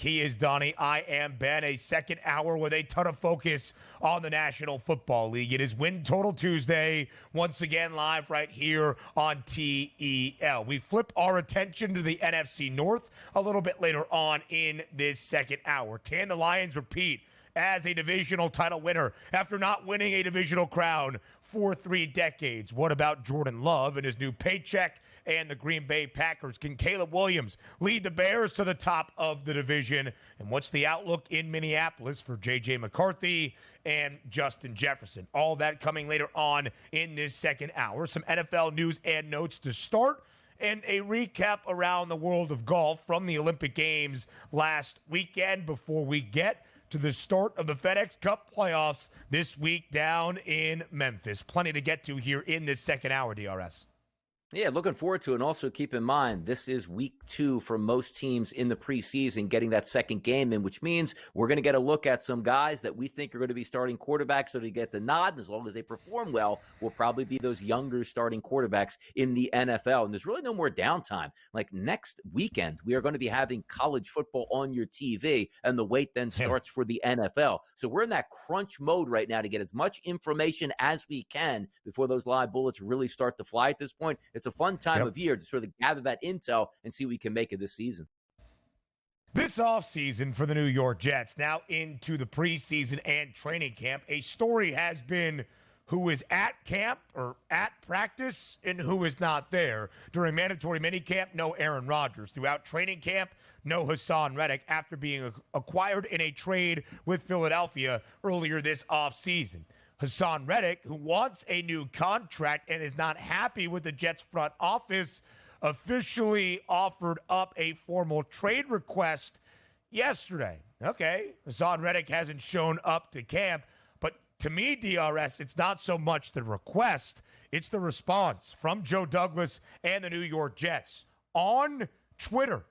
He is Donnie. I am Ben. A second hour with a ton of focus on the National Football League. It is Win Total Tuesday, once again live right here on TEL. We flip our attention to the NFC North a little bit later on in this second hour. Can the Lions repeat as a divisional title winner after not winning a divisional crown for 3 decades? What about Jordan Love and his new paycheck and the Green Bay Packers? Can Caleb Williams lead the Bears to the top of the division? And what's the outlook in Minneapolis for J.J. McCarthy and Justin Jefferson? All that coming later on in this second hour. Some NFL news and notes to start, and a recap around the world of golf from the Olympic Games last weekend before we get to the start of the FedEx Cup playoffs this week down in Memphis. Plenty to get to here in this second hour, DRS. Yeah, looking forward to it. And also keep in mind, this is week 2 for most teams in the preseason, getting that second game in, which means we're going to get a look at some guys that we think are going to be starting quarterbacks. So to get the nod, as long as they perform well, will probably be those younger starting quarterbacks in the NFL. And there's really no more downtime. Like next weekend, we are going to be having college football on your TV, and the wait then starts for the NFL. So we're in that crunch mode right now to get as much information as we can before those live bullets really start to fly at this point. It's a fun time of year to sort of gather that intel and see what we can make of this season. This offseason for the New York Jets, now into the preseason and training camp, a story has been who is at camp or at practice and who is not there. During mandatory minicamp, no Aaron Rodgers. Throughout training camp, no Hassan Reddick after being acquired in a trade with Philadelphia earlier this offseason. Hassan Reddick, who wants a new contract and is not happy with the Jets front office, officially offered up a formal trade request yesterday. Okay, Hassan Reddick hasn't shown up to camp, but to me, DRS, it's not so much the request, it's the response from Joe Douglas and the New York Jets on Twitter.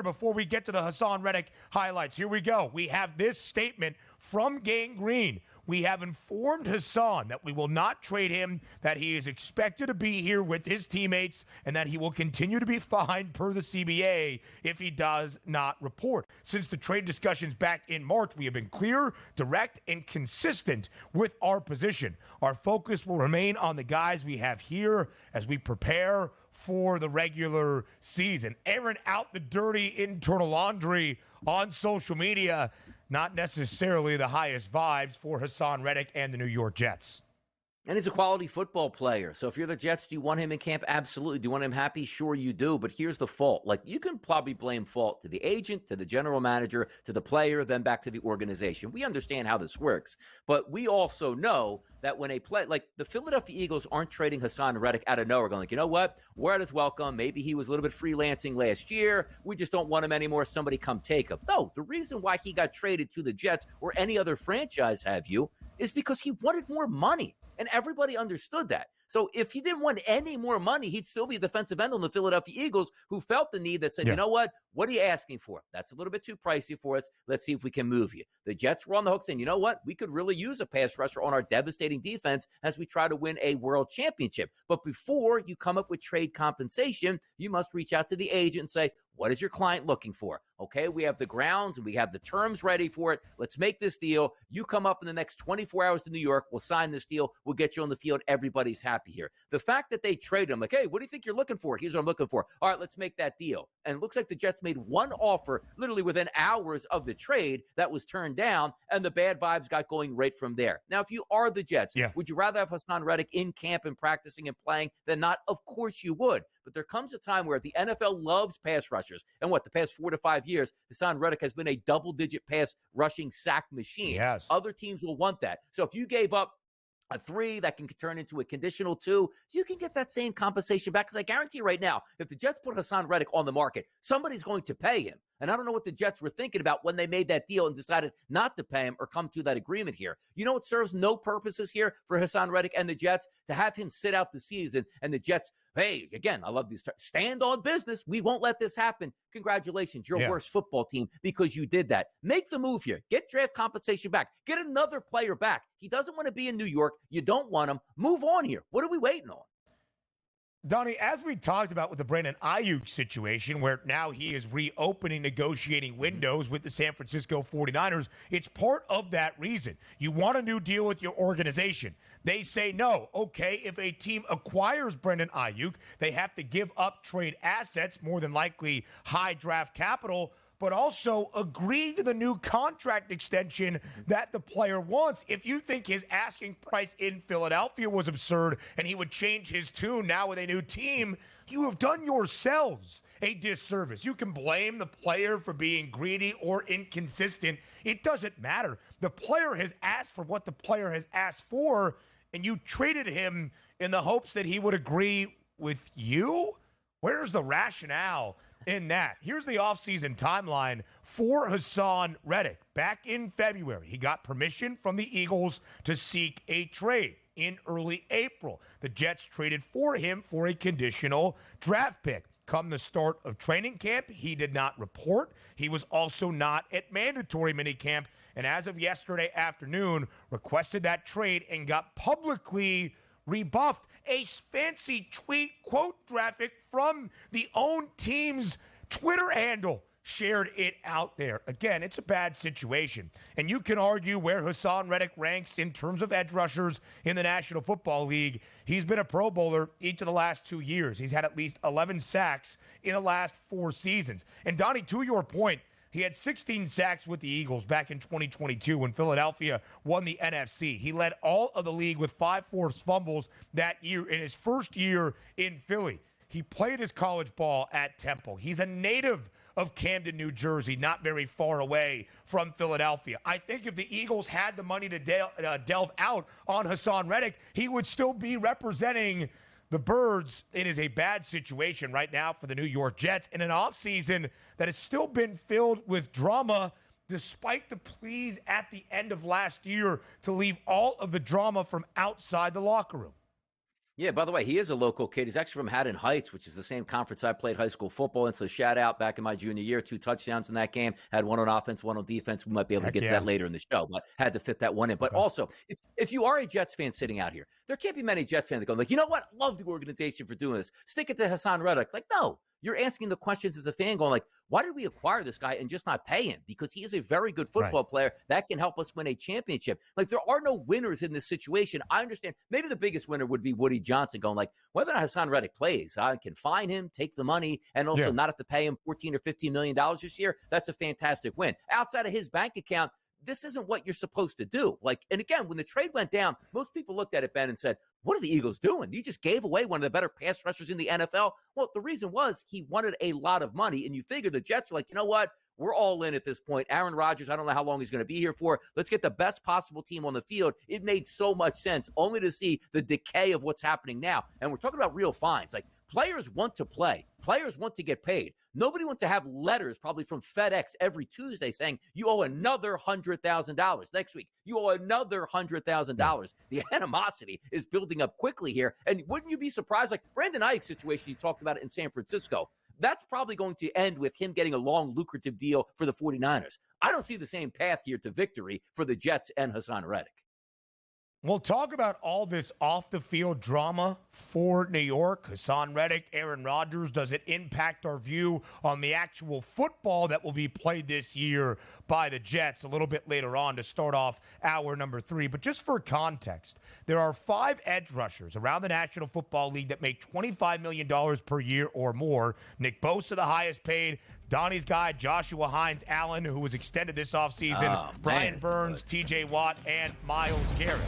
Before we get to the Hassan Reddick highlights, here we go. We have this statement from Gang Green. We have informed Hassan that we will not trade him, that he is expected to be here with his teammates, and that he will continue to be fined per the CBA if he does not report. Since the trade discussions back in March, we have been clear, direct, and consistent with our position. Our focus will remain on the guys we have here as we prepare for the regular season. Airing out the dirty internal laundry on social media. Not necessarily the highest vibes for Hassan Reddick and the New York Jets. And he's a quality football player. So if you're the Jets, do you want him in camp? Absolutely. Do you want him happy? Sure you do. But here's the fault. Like, you can probably blame fault to the agent, to the general manager, to the player, then back to the organization. We understand how this works. But we also know that when a play, like the Philadelphia Eagles aren't trading Hassan Reddick out of nowhere, going like, you know what? We're at his welcome. Maybe he was a little bit freelancing last year. We just don't want him anymore. Somebody come take him. No, the reason why he got traded to the Jets or any other franchise have you is because he wanted more money. And everybody understood that. So if he didn't want any more money, he'd still be a defensive end on the Philadelphia Eagles, who felt the need that said, you know what are you asking for? That's a little bit too pricey for us. Let's see if we can move you. The Jets were on the hook saying, you know what? We could really use a pass rusher on our devastating defense as we try to win a world championship. But before you come up with trade compensation, you must reach out to the agent and say, what is your client looking for? Okay, we have the grounds and we have the terms ready for it. Let's make this deal. You come up in the next 24 hours to New York. We'll sign this deal. We'll get you on the field. Everybody's happy here. The fact that they traded him, like, hey, what do you think you're looking for? Here's what I'm looking for. All right, let's make that deal. And it looks like the Jets made one offer literally within hours of the trade that was turned down, and the bad vibes got going right from there. Now, if you are the Jets, would you rather have Hassan Reddick in camp and practicing and playing than not? Of course you would. But there comes a time where the NFL loves pass rushers. And the past 4 to 5 years, Hassan Reddick has been a double-digit pass rushing sack machine. Yes. Other teams will want that. So if you gave up a 3 that can turn into a conditional 2, you can get that same compensation back. Because I guarantee you right now, if the Jets put Hassan Reddick on the market, somebody's going to pay him. And I don't know what the Jets were thinking about when they made that deal and decided not to pay him or come to that agreement here. You know what serves no purposes here for Hassan Reddick and the Jets? To have him sit out the season and the Jets, hey, again, I love these terms, stand on business. We won't let this happen. Congratulations, you're a worse football team because you did that. Make the move here. Get draft compensation back. Get another player back. He doesn't want to be in New York. You don't want him. Move on here. What are we waiting on? Donnie, as we talked about with the Brandon Ayuk situation, where now he is reopening negotiating windows with the San Francisco 49ers, it's part of that reason. You want a new deal with your organization. They say no. Okay, if a team acquires Brandon Ayuk, they have to give up trade assets, more than likely high draft capital, but also agree to the new contract extension that the player wants. If you think his asking price in Philadelphia was absurd and he would change his tune now with a new team, you have done yourselves a disservice. You can blame the player for being greedy or inconsistent. It doesn't matter. The player has asked for what the player has asked for, and you traded him in the hopes that he would agree with you? Where's the rationale in that? Here's the offseason timeline for Hassan Reddick. Back in February, he got permission from the Eagles to seek a trade. In early April, the Jets traded for him for a conditional draft pick. Come the start of training camp, he did not report. He was also not at mandatory minicamp, and as of yesterday afternoon, requested that trade and got publicly rebuffed. A fancy tweet quote graphic from the own team's Twitter handle shared it out there. Again, it's a bad situation. And you can argue where Hassan Reddick ranks in terms of edge rushers in the National Football League. He's been a Pro Bowler each of the last 2 years. He's had at least 11 sacks in the last 4 seasons. And Donnie, to your point, he had 16 sacks with the Eagles back in 2022 when Philadelphia won the NFC. He led all of the league with 5 forced fumbles that year in his first year in Philly. He played his college ball at Temple. He's a native of Camden, New Jersey, not very far away from Philadelphia. I think if the Eagles had the money to delve out on Hassan Reddick, he would still be representing the Birds. It is a bad situation right now for the New York Jets in an offseason that has still been filled with drama, despite the pleas at the end of last year to leave all of the drama from outside the locker room. Yeah, by the way, he is a local kid. He's actually from Haddon Heights, which is the same conference I played high school football in. So shout out back in my junior year, 2 touchdowns in that game. Had 1 on offense, 1 on defense. We might be able to get to that later in the show, but had to fit that one in. But also, if you are a Jets fan sitting out here, there can't be many Jets fans that go like, you know what? Love the organization for doing this. Stick it to Hassan Reddick. Like, no. You're asking the questions as a fan going like, why did we acquire this guy and just not pay him? Because he is a very good football player that can help us win a championship. Like, there are no winners in this situation. I understand. Maybe the biggest winner would be Woody Johnson going like, whether or not Hassan Reddick plays, I can fine him, take the money, and also not have to pay him $14 or $15 million this year. That's a fantastic win. Outside of his bank account, this isn't what you're supposed to do. Like, and again, when the trade went down, most people looked at it, Ben, and said, what are the Eagles doing? You just gave away one of the better pass rushers in the NFL. Well, the reason was he wanted a lot of money, and you figure the Jets were like, you know what? We're all in at this point. Aaron Rodgers, I don't know how long he's going to be here for. Let's get the best possible team on the field. It made so much sense, only to see the decay of what's happening now. And we're talking about real fines. Like, players want to play. Players want to get paid. Nobody wants to have letters probably from FedEx every Tuesday saying you owe another $100,000. Next week, you owe another $100,000. The animosity is building up quickly here. And wouldn't you be surprised? Like Brandon Ayuk's situation, you talked about it in San Francisco. That's probably going to end with him getting a long, lucrative deal for the 49ers. I don't see the same path here to victory for the Jets and Hassan Reddick. We'll talk about all this off-the-field drama for New York. Hassan Reddick, Aaron Rodgers. Does it impact our view on the actual football that will be played this year by the Jets a little bit later on to start off hour number 3? But just for context, there are 5 edge rushers around the National Football League that make $25 million per year or more. Nick Bosa, the highest paid. Donnie's guy, Joshua Hines-Allen, who was extended this offseason. Brian Burns, T.J. Watt, and Myles Garrett.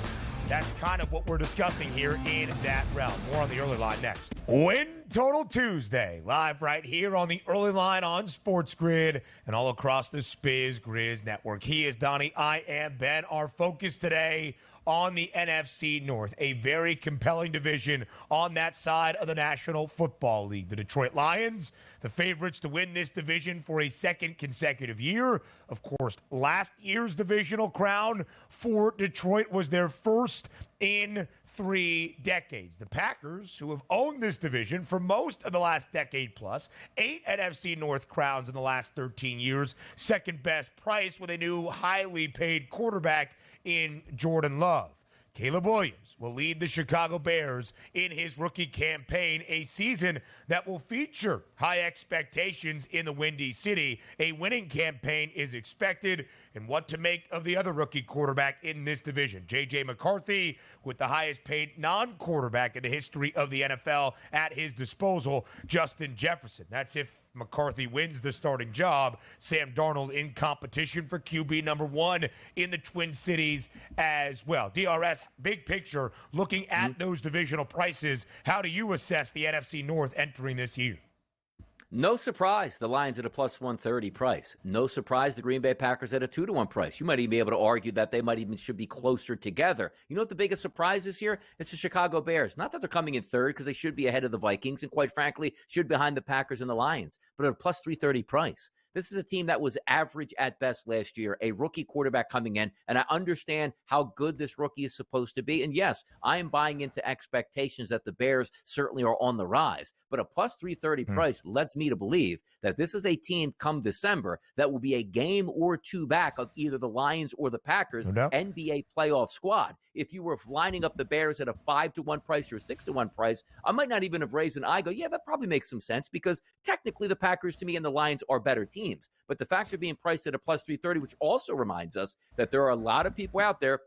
That's kind of what we're discussing here in that realm. More on the early line next. Win Total Tuesday, live right here on the early line on SportsGrid and all across the Spiz Grizz network. He is Donnie. I am Ben. Our focus today on the NFC North, a very compelling division on that side of the National Football League. The Detroit Lions, the favorites to win this division for a second consecutive year. Of course, last year's divisional crown for Detroit was their first in 3 decades. The Packers, who have owned this division for most of the last decade plus, 8 NFC North crowns in the last 13 years, second best price with a new highly paid quarterback in Jordan Love. Caleb Williams will lead the Chicago Bears in his rookie campaign, a season that will feature high expectations in the Windy City. A winning campaign is expected, and what to make of the other rookie quarterback in this division. J.J. McCarthy, with the highest paid non-quarterback in the history of the NFL at his disposal, Justin Jefferson. That's if McCarthy wins the starting job. Sam Darnold in competition for QB number 1 in the Twin Cities as well. DRS, big picture, looking at those divisional prices, how do you assess the NFC North entering this year? No surprise, the Lions at a plus 130 price. No surprise, the Green Bay Packers at a 2-1 price. You might even be able to argue that they might even should be closer together. You know what the biggest surprise is here? It's the Chicago Bears. Not that they're coming in third, because they should be ahead of the Vikings, and quite frankly, should be behind the Packers and the Lions, but at a plus 330 price. This is a team that was average at best last year, a rookie quarterback coming in, and I understand how good this rookie is supposed to be. And yes, I am buying into expectations that the Bears certainly are on the rise. But a plus 330 price lets me to believe that this is a team come December that will be a game or two back of either the Lions or the Packers NBA playoff squad. If you were lining up the Bears at a 5-1 price or a 6-1 price, I might not even have raised an eye. Go, yeah, that probably makes some sense, because technically the Packers to me and the Lions are better teams. But the fact of being priced at a plus 330, which also reminds us that there are a lot of people out there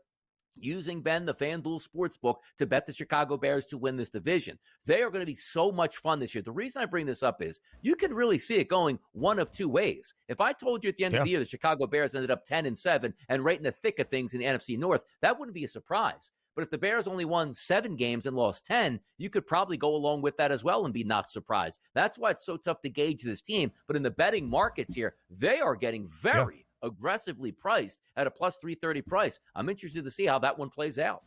using, Ben, the FanDuel Sportsbook to bet the Chicago Bears to win this division. They are going to be so much fun this year. The reason I bring this up is you can really see it going one of two ways. If I told you at the end of the year the Chicago Bears ended up 10-7 and right in the thick of things in the NFC North, that wouldn't be a surprise. But if the Bears only won 7 games and lost 10, you could probably go along with that as well and be not surprised. That's why it's so tough to gauge this team. But in the betting markets here, they are getting very aggressively priced at a plus 330 price. I'm interested to see how that one plays out.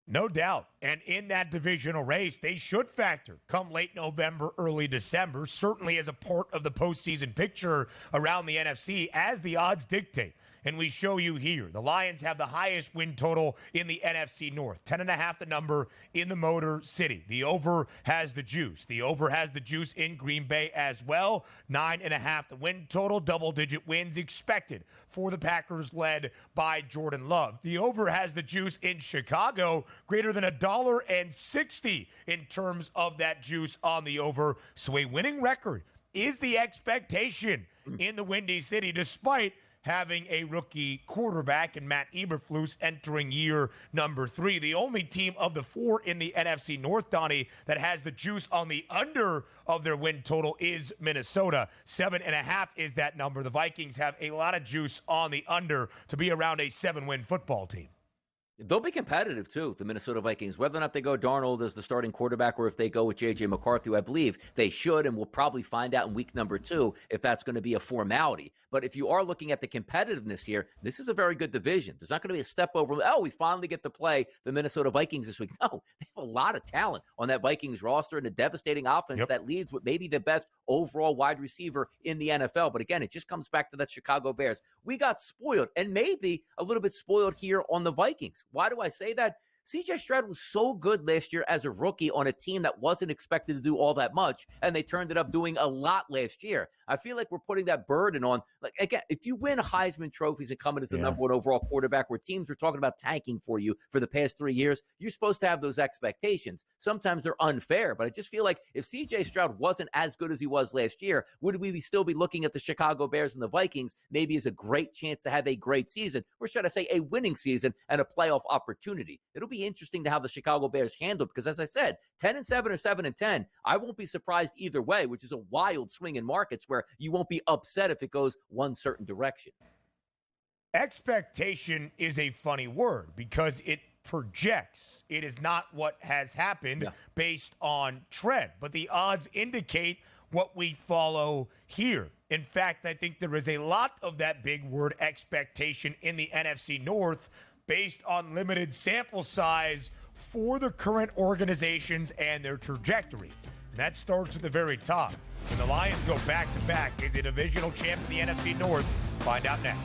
No doubt. And in that divisional race, they should factor come late November, early December, certainly as a part of the postseason picture around the NFC, as the odds dictate. And we show you here, the Lions have the highest win total in the NFC North, 10.5 the number in the Motor City. The over has the juice. The over has the juice in Green Bay as well. 9.5 the win total, double-digit wins expected for the Packers led by Jordan Love. The over has the juice in Chicago, greater than $1.60 in terms of that juice on the over. So a winning record is the expectation in the Windy City, despite having a rookie quarterback and Matt Eberflus entering year number 3. The only team of the 4 in the NFC North, Donnie, that has the juice on the under of their win total is Minnesota. 7.5 is that number. The Vikings have a lot of juice on the under to be around a 7-win football team. They'll be competitive, too, the Minnesota Vikings. Whether or not they go Darnold as the starting quarterback or if they go with J.J. McCarthy, I believe they should, and we'll probably find out in week number 2 if that's going to be a formality. But if you are looking at the competitiveness here, this is a very good division. There's not going to be a step over, we finally get to play the Minnesota Vikings this week. No, they have a lot of talent on that Vikings roster and a devastating offense that leads with maybe the best overall wide receiver in the NFL. But again, it just comes back to that Chicago Bears. We got spoiled, and maybe a little bit spoiled here on the Vikings. Why do I say that? C.J. Stroud was so good last year as a rookie on a team that wasn't expected to do all that much, and they turned it up doing a lot last year. I feel like we're putting that burden on. Like, again, if you win Heisman trophies and come in as the number 1 overall quarterback, where teams were talking about tanking for you for the past 3 years, you're supposed to have those expectations. Sometimes they're unfair, but I just feel like if C.J. Stroud wasn't as good as he was last year, would we still be looking at the Chicago Bears and the Vikings maybe as a great chance to have a great season, or should I say a winning season and a playoff opportunity? It'll be interesting to how the Chicago Bears handle, because as I said, 10-7 or 7-10, I won't be surprised either way, which is a wild swing in markets where you won't be upset if it goes one certain direction. Expectation is a funny word because it projects. It is not what has happened based on trend, but the odds indicate what we follow here. In fact, I think there is a lot of that big word expectation in the NFC North based on limited sample size for the current organizations and their trajectory. And that starts at the very top. When the Lions go back-to-back as a divisional champ in the NFC North, find out now.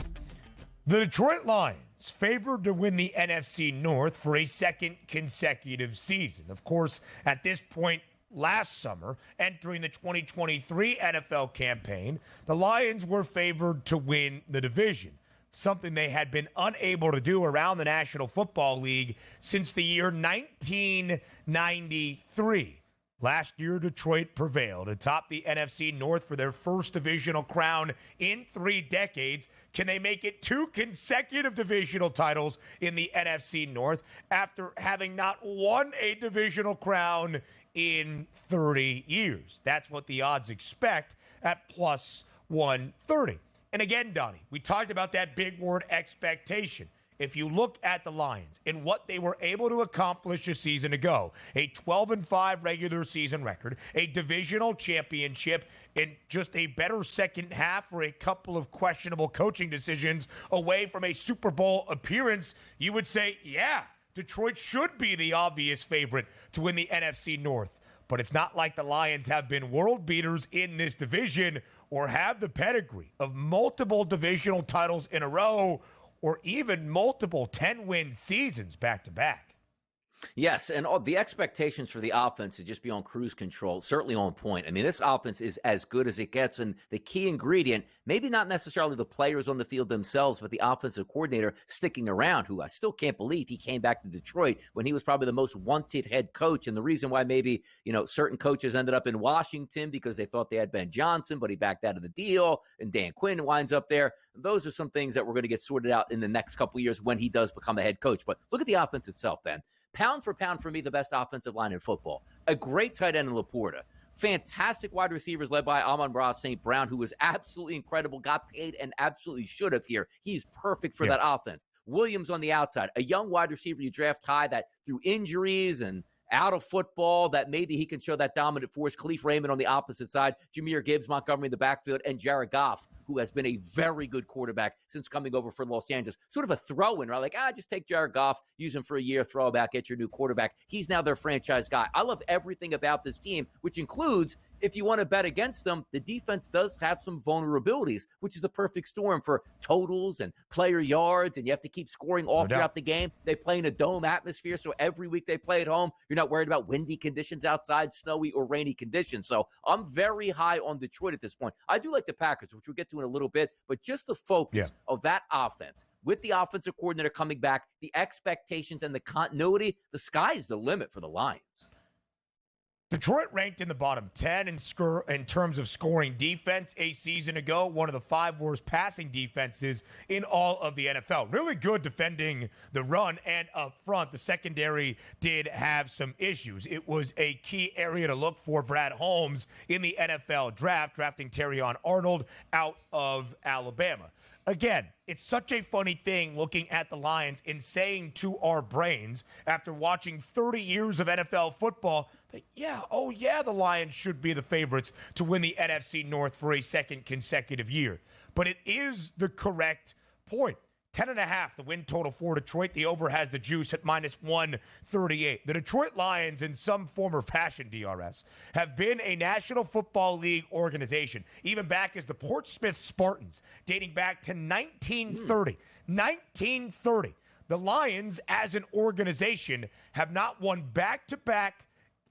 The Detroit Lions favored to win the NFC North for a second consecutive season. Of course, at this point last summer, entering the 2023 NFL campaign, the Lions were favored to win the division. something they had been unable to do around the National Football League since the year 1993. Last year, Detroit prevailed atop the NFC North for their first divisional crown in 3 decades. Can they make it 2 consecutive divisional titles in the NFC North after having not won a divisional crown in 30 years? That's what the odds expect at plus 130. And again, Donnie, we talked about that big word expectation. If you look at the Lions and what they were able to accomplish a season ago, a 12-5 regular season record, a divisional championship, and just a better second half for a couple of questionable coaching decisions away from a Super Bowl appearance, you would say, yeah, Detroit should be the obvious favorite to win the NFC North. But it's not like the Lions have been world beaters in this division or have the pedigree of multiple divisional titles in a row or even multiple 10-win seasons back-to-back. Yes, and all the expectations for the offense to just be on cruise control, certainly on point. I mean, this offense is as good as it gets, and the key ingredient, maybe not necessarily the players on the field themselves, but the offensive coordinator sticking around, who I still can't believe he came back to Detroit when he was probably the most wanted head coach. And the reason why maybe, certain coaches ended up in Washington because they thought they had Ben Johnson, but he backed out of the deal, and Dan Quinn winds up there. Those are some things that we're going to get sorted out in the next couple of years when he does become a head coach. But look at the offense itself, Ben. Pound for pound, for me, the best offensive line in football. A great tight end in Laporta. Fantastic wide receivers led by Amon-Ra St. Brown, who was absolutely incredible, got paid, and absolutely should have here. He's perfect for that offense. Williams on the outside, a young wide receiver you draft high that through injuries and out of football, that maybe he can show that dominant force. Khalif Raymond on the opposite side, Jahmyr Gibbs, Montgomery in the backfield, and Jared Goff, who has been a very good quarterback since coming over for Los Angeles. Sort of a throw-in, right? Like, just take Jared Goff, use him for a year, throw back, get your new quarterback. He's now their franchise guy. I love everything about this team, which includes, if you want to bet against them, the defense does have some vulnerabilities, which is the perfect storm for totals and player yards, and you have to keep scoring all throughout the game. They play in a dome atmosphere, so every week they play at home. You're not worried about windy conditions outside, snowy or rainy conditions. So I'm very high on Detroit at this point. I do like the Packers, which we'll get to in a little bit, but just the focus of that offense with the offensive coordinator coming back, the expectations and the continuity, the sky's the limit for the Lions. Detroit ranked in the bottom 10 in terms of scoring defense a season ago, one of the 5 worst passing defenses in all of the NFL. Really good defending the run, and up front, the secondary did have some issues. It was a key area to look for Brad Holmes in the NFL draft, drafting Terrion Arnold out of Alabama. Again, it's such a funny thing looking at the Lions and saying to our brains, after watching 30 years of NFL football, that, the Lions should be the favorites to win the NFC North for a second consecutive year. But it is the correct point. 10.5, the win total for Detroit. The over has the juice at minus 138. The Detroit Lions, in some form or fashion, DRS, have been a National Football League organization, even back as the Portsmouth Spartans, dating back to 1930. 1930. The Lions, as an organization, have not won back-to-back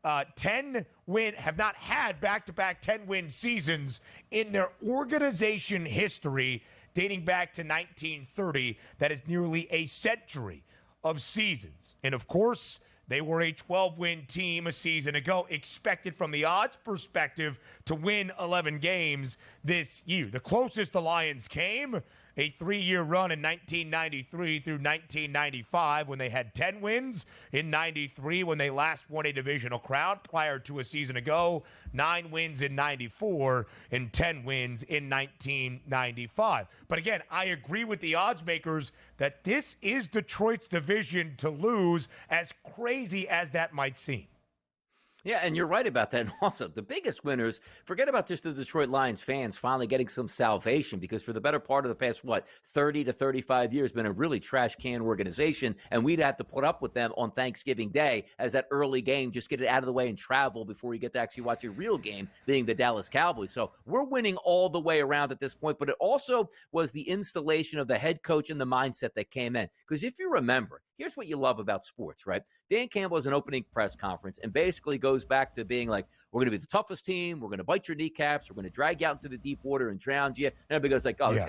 10-win, have not had back-to-back 10-win seasons in their organization history, dating back to 1930. That is nearly a century of seasons. And, of course, they were a 12-win team a season ago, expected from the odds perspective to win 11 games this year. The closest the Lions came, a 3-year run in 1993 through 1995 when they had 10 wins. In 93 when they last won a divisional crown prior to a season ago. 9 wins in 94 and 10 wins in 1995. But again, I agree with the odds makers that this is Detroit's division to lose, as crazy as that might seem. Yeah, and you're right about that. And also, the biggest winners, forget about just the Detroit Lions fans finally getting some salvation, because for the better part of the past, 30 to 35 years, been a really trash can organization, and we'd have to put up with them on Thanksgiving Day as that early game, just get it out of the way and travel before you get to actually watch a real game, being the Dallas Cowboys. So we're winning all the way around at this point, but it also was the installation of the head coach and the mindset that came in. Because if you remember, Here's what you love about sports, right? Dan Campbell has an opening press conference and basically goes back to being like, we're going to be the toughest team. We're going to bite your kneecaps. We're going to drag you out into the deep water and drown you. And everybody goes like, oh, this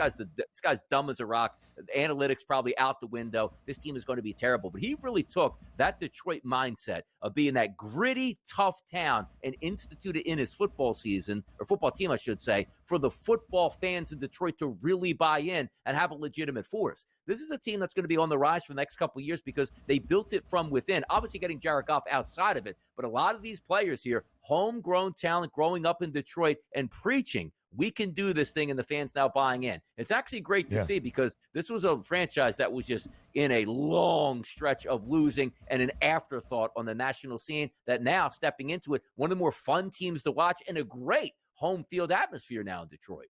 guy's dumb as a rock. Analytics probably out the window. This team is going to be terrible. But he really took that Detroit mindset of being that gritty, tough town and instituted in his football season, or football team, I should say, for the football fans in Detroit to really buy in and have a legitimate force. This is a team that's going to be on the rise for the next couple of years because they built it from within. Obviously getting Jared Goff outside of it, but a lot of these players here, homegrown talent growing up in Detroit and preaching, we can do this thing, and the fans now buying in. It's actually great to see because this was a franchise that was just in a long stretch of losing and an afterthought on the national scene that now stepping into it, one of the more fun teams to watch and a great home field atmosphere now in Detroit.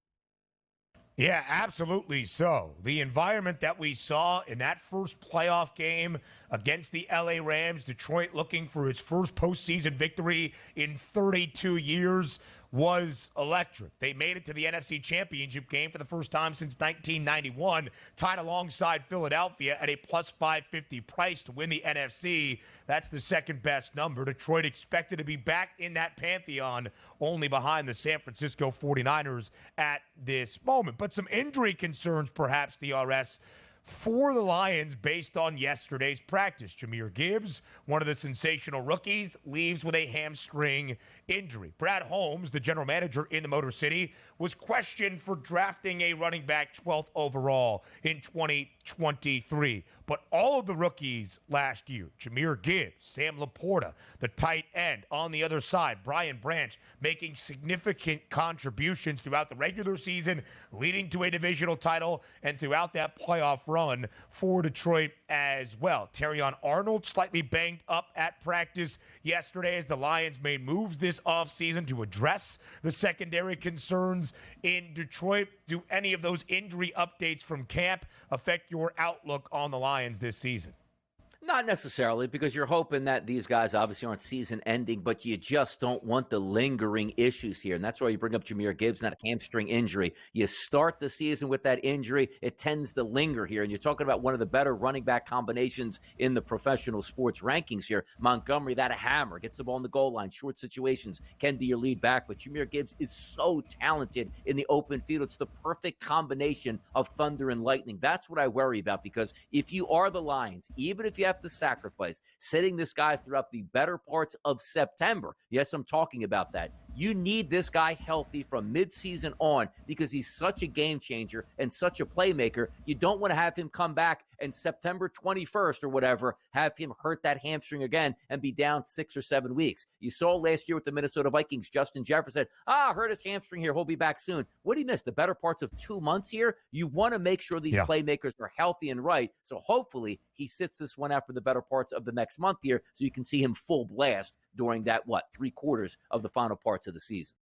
Yeah, absolutely so. The environment that we saw in that first playoff game against the LA Rams, Detroit looking for its first postseason victory in 32 years, was electric. They made it to the NFC Championship game for the first time since 1991, tied alongside Philadelphia at a plus 550 price to win the NFC. That's the second best number. Detroit expected to be back in that pantheon, only behind the San Francisco 49ers at this moment. But some injury concerns, perhaps, DRS, for the Lions based on yesterday's practice. Jahmyr Gibbs, one of the sensational rookies, leaves with a hamstring injury. Brad Holmes, the general manager in the Motor City, was questioned for drafting a running back 12th overall in 2023. But all of the rookies last year, Jahmyr Gibbs, Sam Laporta, the tight end on the other side, Brian Branch, making significant contributions throughout the regular season, leading to a divisional title and throughout that playoff run for Detroit as well. Terrion Arnold slightly banged up at practice yesterday as the Lions made moves this offseason to address the secondary concerns in Detroit. Do any of those injury updates from camp affect your outlook on the Lions this season? Not necessarily, because you're hoping that these guys obviously aren't season ending, but you just don't want the lingering issues here. And that's why you bring up Jahmyr Gibbs, not a hamstring injury. You start the season with that injury, it tends to linger here. And you're talking about one of the better running back combinations in the professional sports rankings here. Montgomery, that hammer, gets the ball in the goal line, short situations, can be your lead back. But Jahmyr Gibbs is so talented in the open field. It's the perfect combination of thunder and lightning. That's what I worry about, because if you are the Lions, even if you have to sacrifice sitting this guy throughout the better parts of September. Yes, I'm talking about that. You need this guy healthy from midseason on because he's such a game changer and such a playmaker. You don't want to have him come back and September 21st or whatever, have him hurt that hamstring again and be down 6 or 7 weeks. You saw last year with the Minnesota Vikings, Justin Jefferson, hurt his hamstring here. He'll be back soon. What did he miss? The better parts of 2 months here? You want to make sure these playmakers are healthy and right. So hopefully he sits this one out for the better parts of the next month here so you can see him full blast during that, 3/4 of the final parts of the season.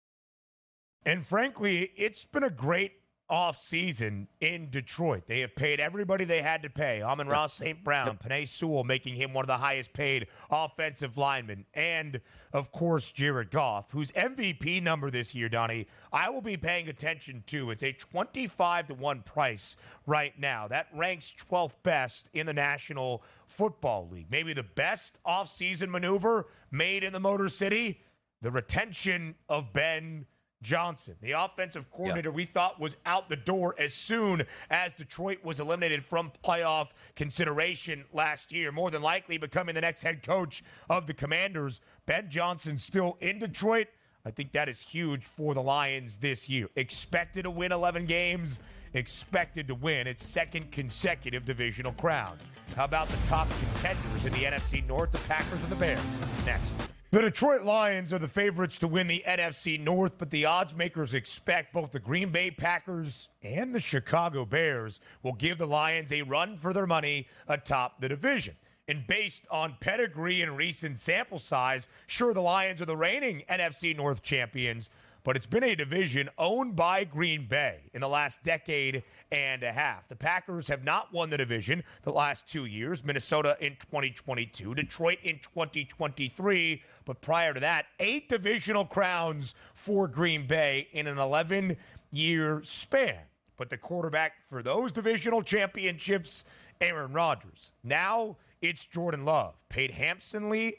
And frankly, it's been a great offseason in Detroit. They have paid everybody they had to pay. Amon-Ra St. Brown, Penei Sewell, making him one of the highest paid offensive linemen. And, of course, Jared Goff, whose MVP number this year, Donnie, I will be paying attention to. It's a 25-1 price right now. That ranks 12th best in the National Football League. Maybe the best offseason maneuver made in the Motor City, the retention of Ben Johnson, the offensive coordinator we thought was out the door as soon as Detroit was eliminated from playoff consideration last year, more than likely becoming the next head coach of the Commanders. Ben Johnson still in Detroit. I think that is huge for the Lions this year. Expected to win 11 games, expected to win its second consecutive divisional crown. How about the top contenders in the NFC North, the Packers and the Bears? Next. The Detroit Lions are the favorites to win the NFC North, but the odds makers expect both the Green Bay Packers and the Chicago Bears will give the Lions a run for their money atop the division. And based on pedigree and recent sample size, sure, the Lions are the reigning NFC North champions, but it's been a division owned by Green Bay in the last decade and a half. The Packers have not won the division the last 2 years, Minnesota in 2022, Detroit in 2023, but prior to that, 8 divisional crowns for Green Bay in an 11-year span. But the quarterback for those divisional championships, Aaron Rodgers, now it's Jordan Love. Paid handsomely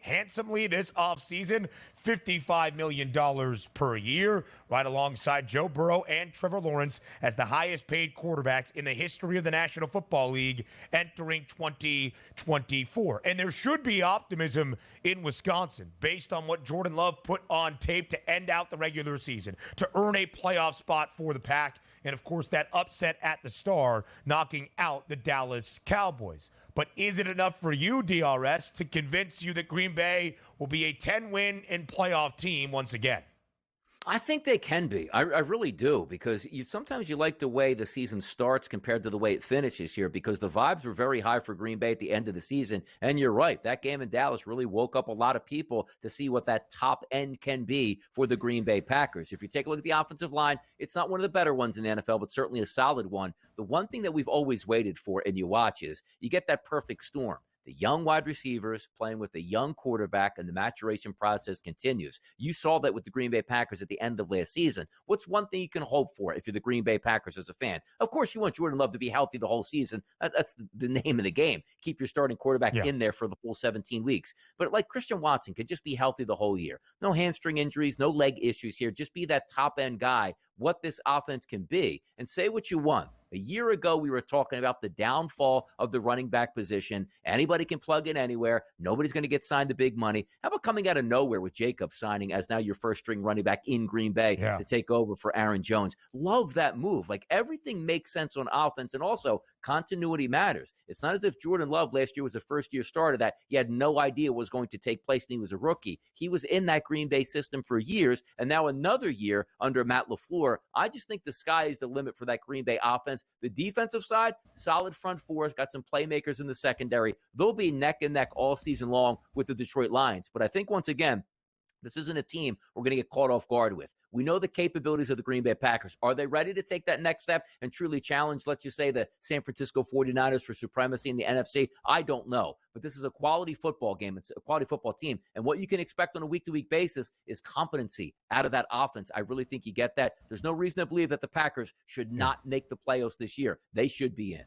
this offseason, $55 million per year, right alongside Joe Burrow and Trevor Lawrence as the highest paid quarterbacks in the history of the National Football League entering 2024. And there should be optimism in Wisconsin based on what Jordan Love put on tape to end out the regular season, to earn a playoff spot for the Pack, and of course that upset at the Star, knocking out the Dallas Cowboys. But is it enough for you, DRS, to convince you that Green Bay will be a 10-win and playoff team once again? I think they can be. I really do, because sometimes you like the way the season starts compared to the way it finishes here, because the vibes were very high for Green Bay at the end of the season. And you're right, that game in Dallas really woke up a lot of people to see what that top end can be for the Green Bay Packers. If you take a look at the offensive line, it's not one of the better ones in the NFL, but certainly a solid one. The one thing that we've always waited for, and you watch, is you get that perfect storm. The young wide receivers playing with a young quarterback, and the maturation process continues. You saw that with the Green Bay Packers at the end of last season. What's one thing you can hope for if you're the Green Bay Packers as a fan? Of course, you want Jordan Love to be healthy the whole season. That's the name of the game. Keep your starting quarterback in there for the full 17 weeks. But like Christian Watson could just be healthy the whole year. No hamstring injuries, no leg issues here. Just be that top-end guy, what this offense can be. And say what you want. A year ago, we were talking about the downfall of the running back position. Anybody can plug in anywhere. Nobody's going to get signed to big money. How about coming out of nowhere with Jacobs signing as now your first-string running back in Green Bay to take over for Aaron Jones? Love that move. Like, everything makes sense on offense, and also continuity matters. It's not as if Jordan Love last year was a first-year starter that he had no idea what was going to take place and he was a rookie. He was in that Green Bay system for years, and now another year under Matt LaFleur. I just think the sky is the limit for that Green Bay offense. The defensive side, solid front fours, got some playmakers in the secondary. They'll be neck and neck all season long with the Detroit Lions. But I think, once again, this isn't a team we're going to get caught off guard with. We know the capabilities of the Green Bay Packers. Are they ready to take that next step and truly challenge, let's just say, the San Francisco 49ers for supremacy in the NFC? I don't know. But this is a quality football game. It's a quality football team. And what you can expect on a week-to-week basis is competency out of that offense. I really think you get that. There's no reason to believe that the Packers should not make the playoffs this year. They should be in.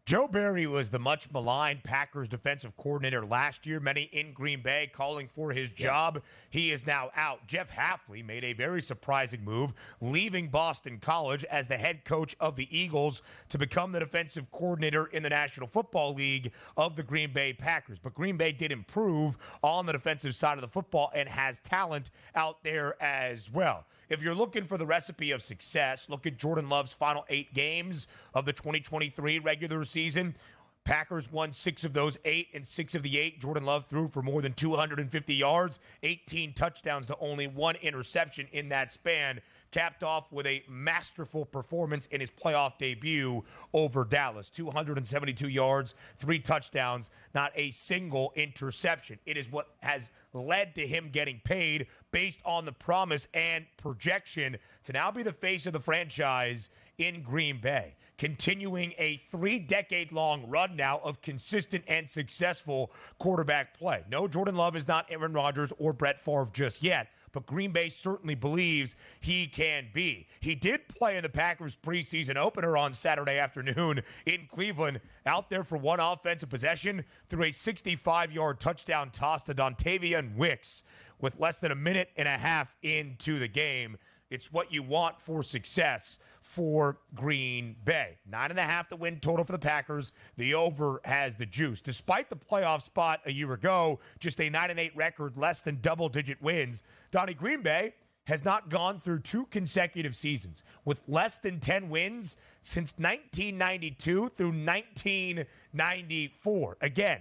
Joe Barry was the much maligned Packers defensive coordinator last year, many in Green Bay calling for his job. He is now out. Jeff Hafley made a very surprising move, leaving Boston College as the head coach of the Eagles to become the defensive coordinator in the National Football League of the Green Bay Packers. But Green Bay did improve on the defensive side of the football and has talent out there as well. If you're looking for the recipe of success, look at Jordan Love's final 8 games of the 2023 regular season. Packers won 6 of those 8, and 6 of the 8, Jordan Love threw for more than 250 yards, 18 touchdowns to only 1 interception in that span, capped off with a masterful performance in his playoff debut over Dallas. 272 yards, 3 touchdowns, not a single interception. It is what has led to him getting paid based on the promise and projection to now be the face of the franchise in Green Bay, continuing a 3-decade-long run now of consistent and successful quarterback play. No, Jordan Love is not Aaron Rodgers or Brett Favre just yet, but Green Bay certainly believes he can be. He did play in the Packers preseason opener on Saturday afternoon in Cleveland, out there for 1 offensive possession through a 65-yard touchdown toss to Dontavian Wicks with less than a minute and a half into the game. It's what you want for success for Green Bay. 9.5 the win total for the Packers. The over has the juice. Despite the playoff spot a year ago, just a 9-8 record, less than double-digit wins, Donnie, Green Bay has not gone through 2 consecutive seasons with less than 10 wins since 1992 through 1994. Again,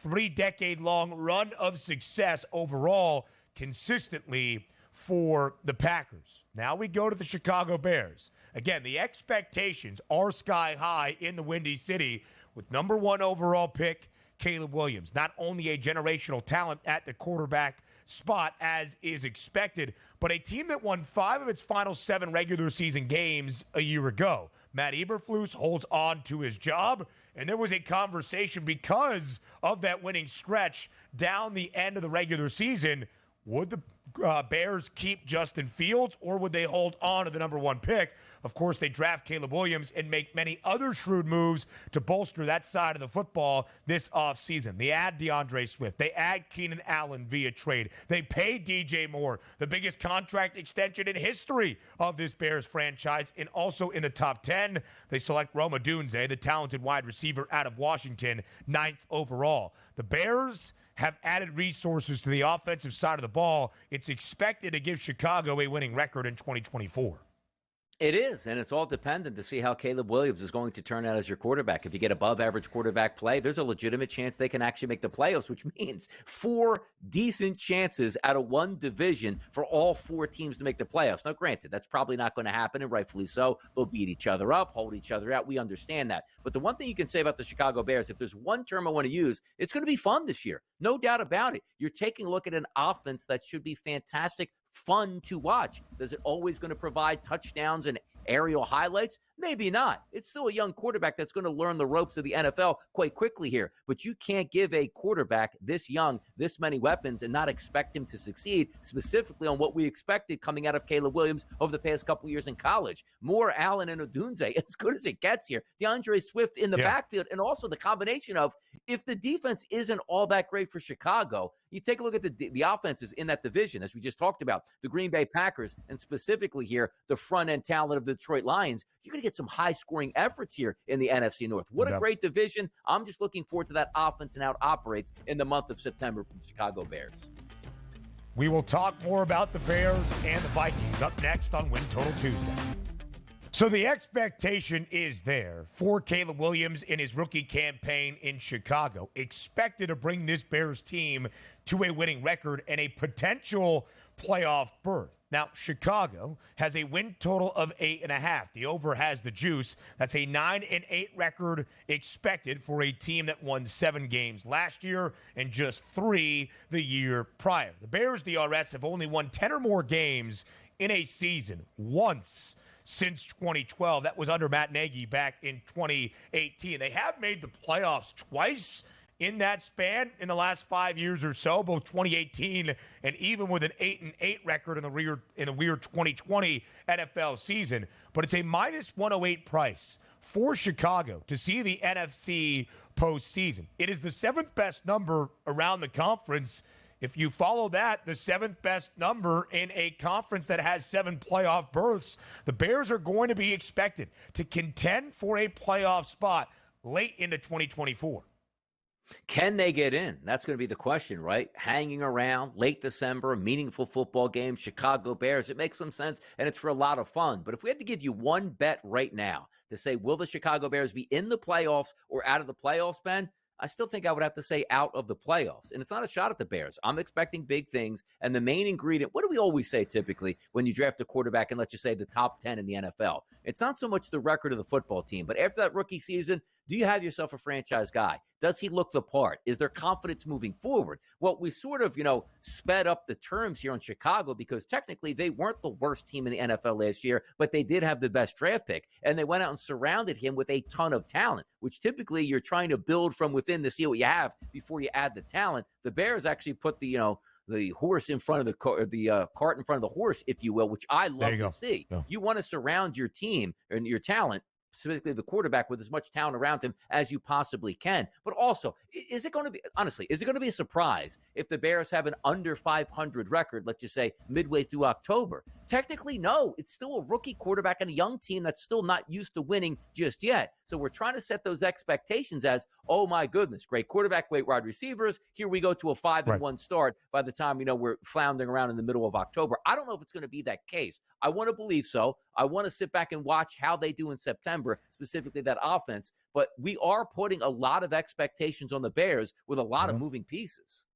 3-decade-long run of success overall consistently for the Packers. Now we go to the Chicago Bears. Again, the expectations are sky high in the Windy City with number 1 overall pick, Caleb Williams. Not only a generational talent at the quarterback spot as is expected, but a team that won 5 of its final 7 regular season games a year ago. Matt Eberflus holds on to his job, and there was a conversation because of that winning stretch down the end of the regular season. would the Bears keep Justin Fields, or would they hold on to the number 1 pick? Of course, they draft Caleb Williams and make many other shrewd moves to bolster that side of the football this offseason. They add DeAndre Swift. They add Keenan Allen via trade. They pay DJ Moore, the biggest contract extension in history of this Bears franchise, and also in the top 10, they select Rome Odunze, the talented wide receiver out of Washington, 9th overall. The Bears have added resources to the offensive side of the ball. It's expected to give Chicago a winning record in 2024. It is, and it's all dependent to see how Caleb Williams is going to turn out as your quarterback. If you get above average quarterback play, there's a legitimate chance they can actually make the playoffs, which means 4 decent chances out of 1 division for all 4 teams to make the playoffs. Now, granted, that's probably not going to happen, and rightfully so. They'll beat each other up, hold each other out. We understand that. But the one thing you can say about the Chicago Bears, if there's one term I want to use, it's going to be fun this year. No doubt about it. You're taking a look at an offense that should be fantastic, fun to watch. Is it always going to provide touchdowns and aerial highlights? Maybe not. It's still a young quarterback that's going to learn the ropes of the NFL quite quickly here. But you can't give a quarterback this young, this many weapons, and not expect him to succeed, specifically on what we expected coming out of Caleb Williams over the past couple years in college. Moore, Allen, and Odunze, as good as it gets here. DeAndre Swift in the backfield, and also the combination of, if the defense isn't all that great for Chicago, you take a look at the offenses in that division, as we just talked about, the Green Bay Packers, and specifically here, the front-end talent of the Detroit Lions. You're going to get some high-scoring efforts here in the NFC North. What a great division. I'm just looking forward to that offense and how it operates in the month of September for the Chicago Bears. We will talk more about the Bears and the Vikings up next on Win Total Tuesday. So the expectation is there for Caleb Williams in his rookie campaign in Chicago, expected to bring this Bears team to a winning record and a potential playoff berth. Now, Chicago has a win total of 8.5. The over has the juice. That's a 9-8 record expected for a team that won 7 games last year and just 3 the year prior. The Bears, DRS, have only won 10 or more games in a season once since 2012. That was under Matt Nagy back in 2018. They have made the playoffs twice in that span in the last 5 years or so, both 2018 and even with an 8-8 record in the weird 2020 NFL season. But it's a minus 108 price for Chicago to see the NFC postseason. It is the 7th best number around the conference. If you follow that, the 7th best number in a conference that has 7 playoff berths, the Bears are going to be expected to contend for a playoff spot late into 2024. Can they get in? That's going to be the question, right? Hanging around, late December, meaningful football game, Chicago Bears. It makes some sense, and it's for a lot of fun. But if we had to give you one bet right now to say, will the Chicago Bears be in the playoffs or out of the playoffs, Ben? I still think I would have to say out of the playoffs. And it's not a shot at the Bears. I'm expecting big things. And the main ingredient, what do we always say typically when you draft a quarterback and let's just say the top 10 in the NFL? It's not so much the record of the football team, but after that rookie season, do you have yourself a franchise guy? Does he look the part? Is there confidence moving forward? Well, we sort of, sped up the terms here in Chicago because technically they weren't the worst team in the NFL last year, but they did have the best draft pick. And they went out and surrounded him with a ton of talent, which typically you're trying to build from within to see what you have before you add the talent. The Bears actually put the horse in front of the cart in front of the horse, if you will, which I love to see. Yeah. You want to surround your team and your talent, specifically the quarterback, with as much talent around him as you possibly can. But also, is it going to be a surprise if the Bears have an under 500 record, let's just say midway through October? Technically, no. It's still a rookie quarterback and a young team that's still not used to winning just yet. So we're trying to set those expectations as, oh my goodness, great quarterback, great wide receivers. Here we go to a 5-1 start by the time, we're floundering around in the middle of October. I don't know if it's going to be that case. I want to believe so. I want to sit back and watch how they do in September, specifically that offense. But we are putting a lot of expectations on the Bears with a lot of moving pieces.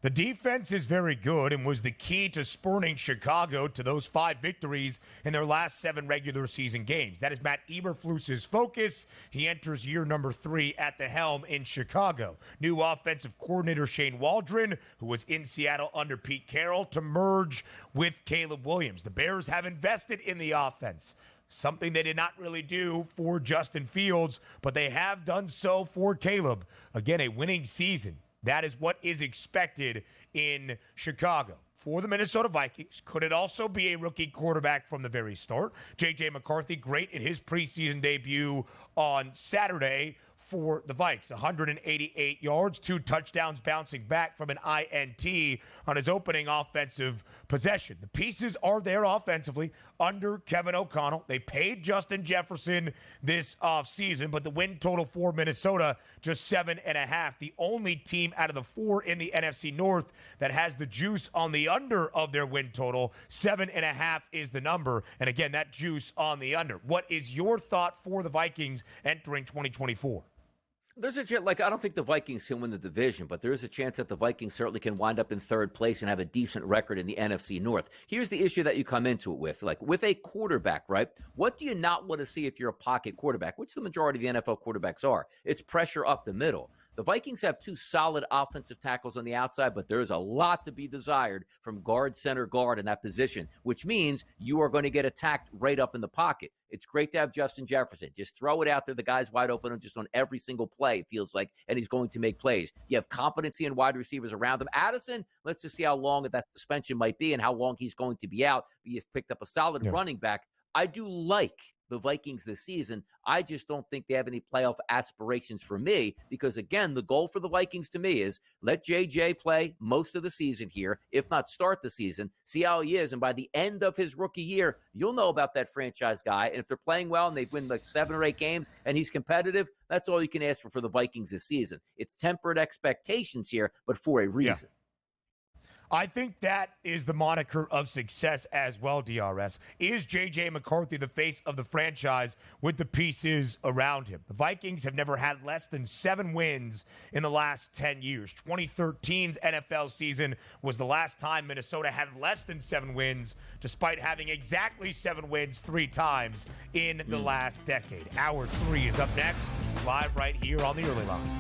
The defense is very good and was the key to spurning Chicago to those 5 victories in their last 7 regular season games. That is Matt Eberflus's focus. He enters year number 3 at the helm in Chicago. New offensive coordinator Shane Waldron, who was in Seattle under Pete Carroll, to merge with Caleb Williams. The Bears have invested in the offense, something they did not really do for Justin Fields, but they have done so for Caleb. Again, a winning season That is what is expected in Chicago. For the Minnesota Vikings, could it also be a rookie quarterback from the very start? J.J. McCarthy, great in his preseason debut on Saturday for the Vikes. 188 yards, 2 touchdowns, bouncing back from an INT on his opening offensive possession. The pieces are there offensively under Kevin O'Connell. They paid Justin Jefferson this offseason, but the win total for Minnesota, just 7.5. The only team out of the 4 in the NFC North that has the juice on the under of their win total. 7.5 is the number. And again, that juice on the under. What is your thought for the Vikings entering 2024? There's a chance, like, I don't think the Vikings can win the division, but there is a chance that the Vikings certainly can wind up in third place and have a decent record in the NFC North. Here's the issue that you come into it with. Like, with a quarterback, right? What do you not want to see if you're a pocket quarterback, which the majority of the NFL quarterbacks are? It's pressure up the middle. The Vikings have 2 solid offensive tackles on the outside, but there's a lot to be desired from guard, center, guard in that position, which means you are going to get attacked right up in the pocket. It's great to have Justin Jefferson. Just throw it out there. The guy's wide open and just on every single play, it feels like, and he's going to make plays. You have competency in wide receivers around him. Addison, let's just see how long that suspension might be and how long he's going to be out. He's picked up a solid running back. I do like the Vikings this season. I just don't think they have any playoff aspirations for me because, again, the goal for the Vikings to me is let JJ play most of the season here, if not start the season, see how he is, and by the end of his rookie year, you'll know about that franchise guy, and if they're playing well and they win like 7 or 8 games and he's competitive, that's all you can ask for the Vikings this season. It's tempered expectations here, but for a reason. I think that is the moniker of success as well, DRS. Is J.J. McCarthy the face of the franchise with the pieces around him? The Vikings have never had less than 7 wins in the last 10 years. 2013's NFL season was the last time Minnesota had less than 7 wins, despite having exactly 7 wins 3 times in the last decade. Hour 3 is up next, live right here on the Early Line.